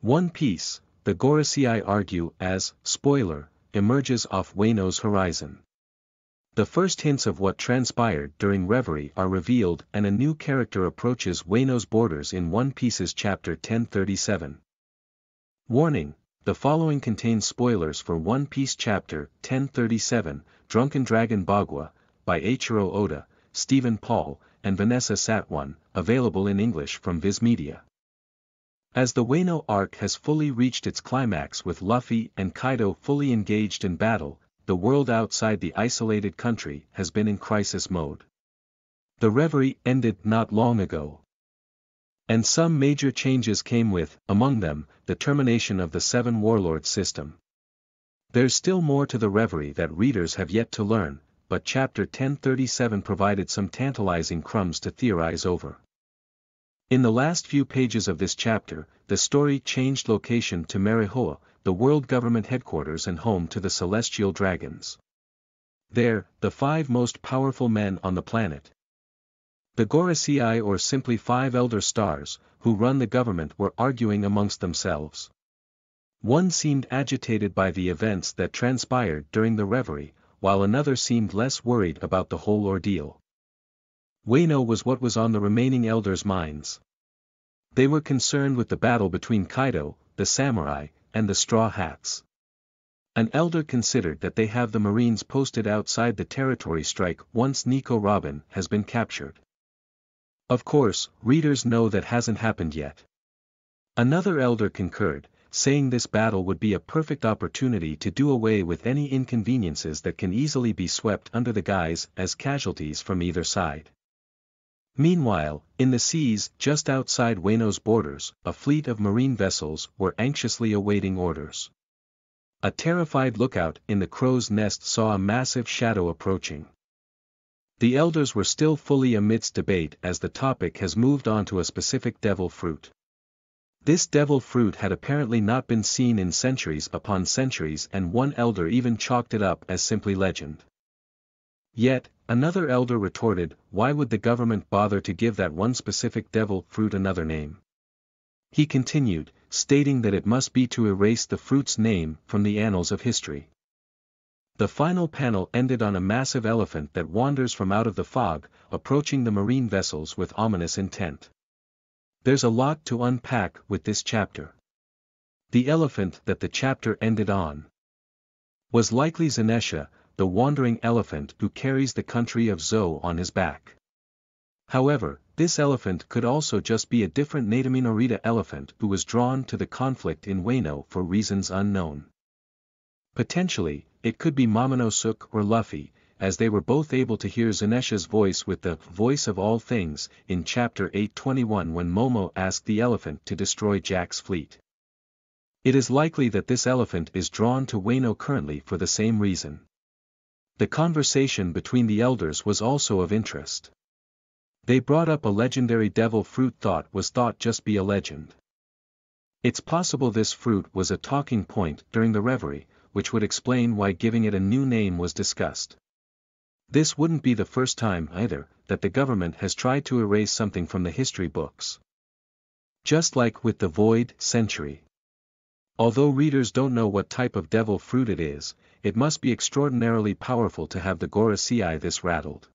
One Piece, the Gorosei argue as, spoiler, emerges off Wano's horizon. The first hints of what transpired during Reverie are revealed and a new character approaches Wano's borders in One Piece's chapter 1037. Warning, the following contains spoilers for One Piece chapter 1037, Drunken Dragon Bagua, by Eiichiro Oda, Stephen Paul, and Vanessa Satwan, available in English from Viz Media. As the Wano arc has fully reached its climax with Luffy and Kaido fully engaged in battle, the world outside the isolated country has been in crisis mode. The Reverie ended not long ago. And some major changes came with, among them, the termination of the Seven Warlords system. There's still more to the Reverie that readers have yet to learn, but chapter 1037 provided some tantalizing crumbs to theorize over. In the last few pages of this chapter, the story changed location to Marihoa, the world government headquarters and home to the Celestial Dragons. There, the 5 most powerful men on the planet, the Gorosei, or simply 5 Elder Stars, who run the government, were arguing amongst themselves. One seemed agitated by the events that transpired during the Reverie, while another seemed less worried about the whole ordeal. Wano was what was on the remaining elders' minds. They were concerned with the battle between Kaido, the samurai, and the Straw Hats. An elder considered that they have the Marines posted outside the territory strike once Nico Robin has been captured. Of course, readers know that hasn't happened yet. Another elder concurred, saying this battle would be a perfect opportunity to do away with any inconveniences that can easily be swept under the guise as casualties from either side. Meanwhile, in the seas just outside Wano's borders, a fleet of marine vessels were anxiously awaiting orders. A terrified lookout in the crow's nest saw a massive shadow approaching. The elders were still fully amidst debate as the topic has moved on to a specific devil fruit. This devil fruit had apparently not been seen in centuries upon centuries, and one elder even chalked it up as simply legend. Yet, another elder retorted, why would the government bother to give that one specific devil fruit another name? He continued, stating that it must be to erase the fruit's name from the annals of history. The final panel ended on a massive elephant that wanders from out of the fog, approaching the marine vessels with ominous intent. There's a lot to unpack with this chapter. The elephant that the chapter ended on was likely Zenesha, the wandering elephant who carries the country of Zou on his back. However, this elephant could also just be a different Natami Narita elephant who was drawn to the conflict in Wano for reasons unknown. Potentially, it could be Momonosuke or Luffy, as they were both able to hear Zenesha's voice with the voice of all things in chapter 821 when Momo asked the elephant to destroy Jack's fleet. It is likely that this elephant is drawn to Wano currently for the same reason. The conversation between the elders was also of interest. They brought up a legendary devil fruit was thought just be a legend. It's possible this fruit was a talking point during the Reverie, which would explain why giving it a new name was discussed. This wouldn't be the first time either that the government has tried to erase something from the history books. Just like with the Void Century. Although readers don't know what type of devil fruit it is, it must be extraordinarily powerful to have the Gorosei this rattled.